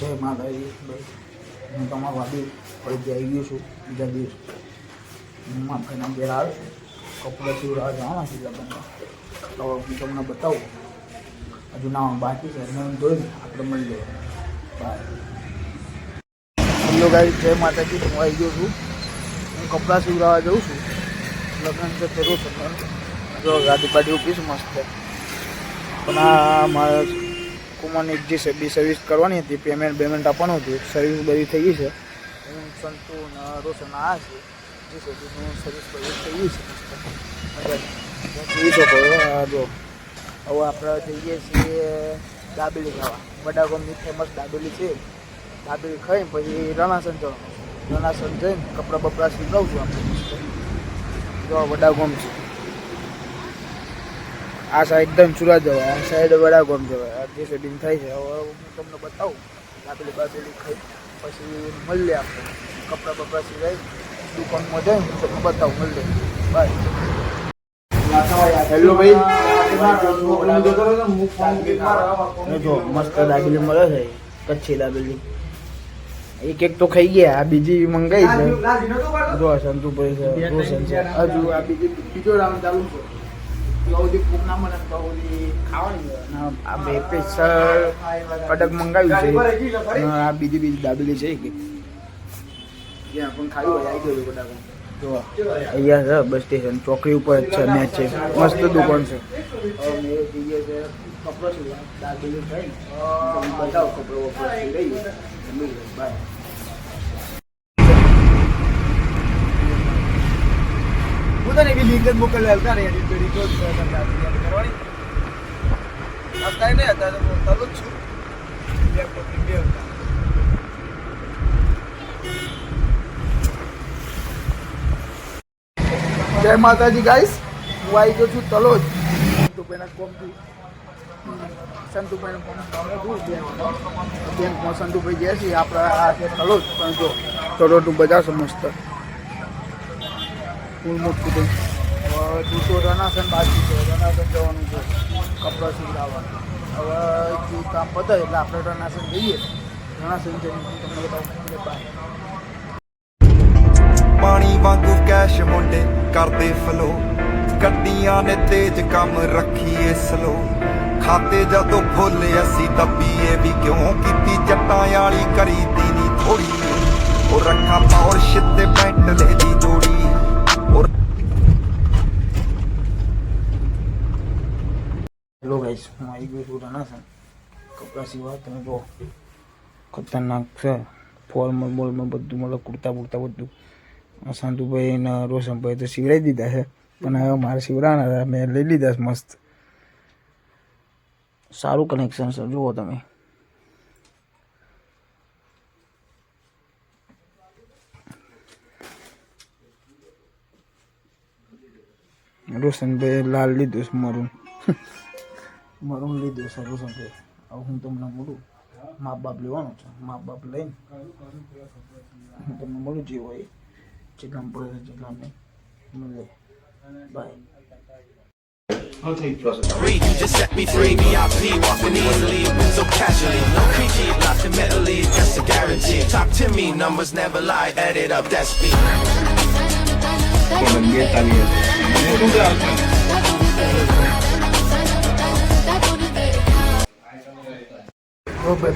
જય માતાજી ભાઈ, હું તમારા વાડી ફરીથી આવી ગયો છું. બીજા દિવસ હું ભાઈના ઘેર આવ્યો છું. કપડા સીવડાવવા જવાના છે લગ્નમાં, તો હું તમને બતાવું. હજુ ના બાકી છે, હું જોઈને આપણે મળી લઈએ. બાય. હેલો ગાઈસ, જય માતાજી. હું આવી ગયો છું. હું કપડાં સીવડાવવા જાઉં છું. લગ્ન છે ફેરો છે, જો ગાડી બાડી ઊભી છે મસ્ત. પણ આ મારા કુમારની એક જે સર્વિસ કરવાની હતી, પેમેન્ટ આપવાનું હતું, સર્વિસ બધી થઈ ગઈ છે. હું સંતુ રોશન આ છે જે સર્વિસ બધી થઈ ગઈ છે. જોઈ શકો જો. હવે આપણે જઈએ છીએ દાબેલી ખાવા. વડાગામની ફેમસ દાબેલી છે. દાબેલી ખાઈને પછી રણાસન જવાનું. રણાસન જઈને કપડાં બપડા સીવડાવું છું આપણે. જો વડાગામ છે, આ સાઈડ એકદમ સુરત જવાય, આ સાઈડ વડાગામ જવાય. આ જે સેટિંગ થાય છે હવે હું તમને બતાવું. દાબેલી બાબેલી ખાઈ પછી મળીએ આપણે. કપડાં બપડા સિવાય દુકાનમાં જઈને તમને બતાવું. મળીએ. બાય. હેલો ભાઈ, જો મસ્ત દાબેલી મળે છે, કચ્છી દાબેલી. એક એક તો ખાઈ ગયા, આ બીજી મંગાઈ છે. જો સંતુભાઈ છે, રોશન છે, હજુ આ બીજો રામ ચાલુ છે. આ બે સ્પેશિયલ કડક મંગાવ્યું છે. આ બીજી દાબેલી છે કે જ્યાં પણ ખાવી હોય આવી ગયું કડક. જો અહીંયા છે બસ સ્ટેશન ચોકડી ઉપર જ છે, મેચ છે, મસ્ત દુકાન છે. કપડો છે, દાબેલી ખાઈ બતાવો. કપડો વપડો લઈએ. બાય. પોતાને બી લિંક જ મોકલેલા હતા ને, એડિટ કરી તો કરવાની હતા નહીં હતા. તો ચાલુ જ છું. જય માતાજી ગાઈસ, હું આવી ગયો છું તલોજ. સંતુભાઈના કોમથી સંતુભાઈના બેંકમાં સંતુભાઈ ગયા છીએ આપણે. આ છે તલોજ, પણ જો તલોજનું બજાર છે મસ્ત. ફૂલ મોટું થઈ જૂતો રનાસન બાકી છે. રનાસન જવાનું છે કપડાં સીવડાવવાનું. હવે જે કામ પતે એટલે આપણે રનાસન જઈએ. રનાસન જઈને તમને બતાવું. ਪਾਣੀ ਵਾਂਗੂ ਕੈਸ਼ ਮੁੰਡੇ ਕਰਦੇ ਫਲੋ, ਗੱਡੀਆਂ ਨੇ ਤੇਜ਼ ਕੰਮ ਰੱਖੀਏ ਸਲੋ, ਖਾਤੇ ਜਦੋਂ ਖੋਲੇ ਅਸੀਂ ਦੱਬੀਏ ਵੀ ਕਿਉਂ, ਕੀਤੀ ਜੱਟਾਂ ਵਾਲੀ ਕਰੀਦੀ ਨਹੀਂ ਥੋੜੀ, ਉਹ ਰੱਖਾਂ ਪੌਰਸ਼ ਤੇ ਬੈਂਟਲੇ ਦੀ ਜੋੜੀ। હેલો ગાઈસ, હું આવી ગયો છું રનાસન કપડાં સીવવા. તમે જો ખતરનાક છે. ફોર્મલ બોલમાં બધું મતલબ કુર્તા બુર્તા બધું. સંતુભાઈ ને રોશનભાઈ તો સીવડાવી દીધા છે, પણ હવે મારે સીવડાવવાના હતા. મેં લઈ લીધા છે મસ્ત. સારું કનેક્શન છે, જુઓ તમે. રોશનભાઈ લાલ લીધું છે, મરૂન મરૂન લીધું છે રોશનભાઈ. હવે હું તમને મળું. મા બાપ લેવાનું છે, મા બાપ લઈને હું તમને મળું જે હોય જેટલા પડે જેટલા નહીં મળે. By. You just set me free, VIP, walking easily, so casually, no creaky, nothing mentally, just a guarantee. Talk to me, numbers never lie, add it up, that's me.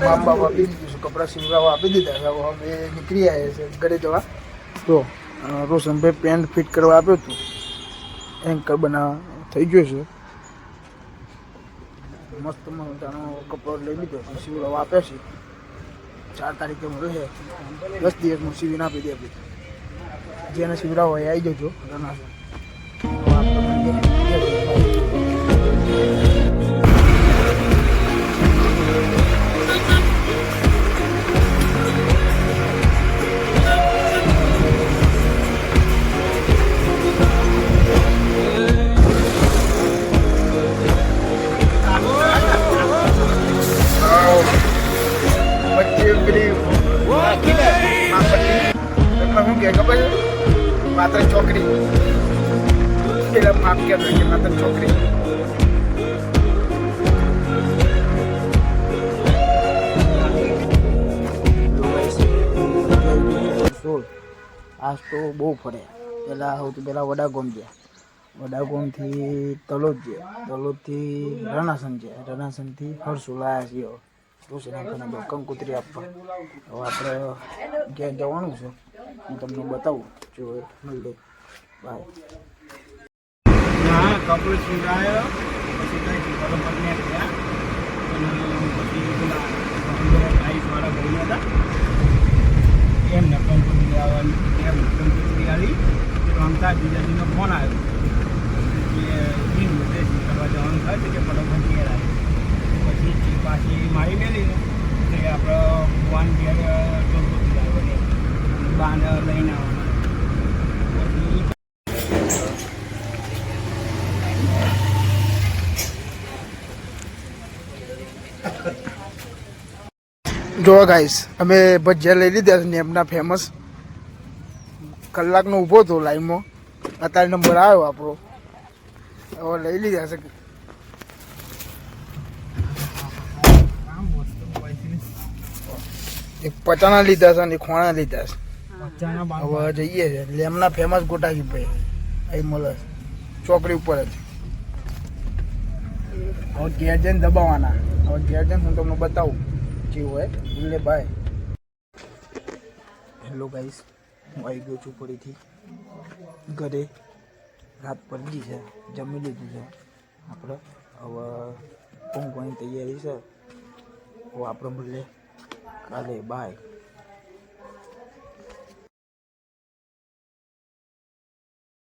મા બાપ આપી દીધું છે, કપડાં સીવડાવવા આપી દીધા છે. હવે નીકળી આવ્યા છે ઘરે જવા. તો રોશનભાઈ પેન્ટ ફિટ કરવા આપ્યું હતું, એન્કર બનાવવા થઈ ગયો છે. મસ્ત મજાનો કપડો લઈ લીધો છે, સીવડાવવા આપ્યા છે. 4 તારીખે મળે છે, 10 દિવસમાં સીવીને આપી દે. જેને સીવડાવવા હોય આવી જજો રનાસન. માત્ર છોકરી પેલા માપ કહેતો કે માત્ર છોકરી. આજ તો બહુ ફર્યા. પહેલાં સૌથી પહેલાં વડાગોમ ગયા, વડાગોમથી તલોદ ગયા, તલોદથી રણાસન ગયા, રણાસનથી હરસુ લાયા છીએ. શું છે નાખવાના કંકોત્રી આપવા. હવે આપણે ક્યાં જવાનું છે હું તમને બતાવું. જો મળી બાય. હા, કપડું છીંડાયો પછી કઈ બરોબર ને ગયા અને પછી પેલા આઈસવાળા ભાઈ હતા એમને કંકોત્રી આવવાની એમ કંકોત્રી આવી રમતા જીજાજીનો ફોન આવ્યો કે જીન ડ્રેસિંગ કરવા જવાનું થાય છે કે ફટોફટ ઘેર આવે પછી પાછી મારી મેલીને કે આપણે ભગવાન ઘેર કંકોત્રી આવવાની બાને લઈને આવવાના પછી જો ગાઈસ અમે ભજીયા લઈ લીધા છે ને એમના ફેમસ. કલાકનો ઊભો હતો લાઈનમાં, અત્યારે નંબર આવ્યો આપણો. હવે લઈ લીધા છે. એક પચાના લીધા છે અને ખોણા લીધા છે. હવે જઈએ છે લેમના ફેમસ ગોટાકી ભાઈ અહીં મળે છે ચોકડી ઉપર જ. હવે ઘેર જઈને દબાવવાના. હવે ઘેર જઈને હું તમને બતાવું જેવું હોય એટલે બાય. હેલો ગાઈસ, હું આવી ગયો છું ફરીથી ઘરે. રાત પડી છે, જમી લીધું છે આપણે. હવે ઊંઘવાની તૈયારી છે. હવે આપણે મળીએ કાલે. બાય.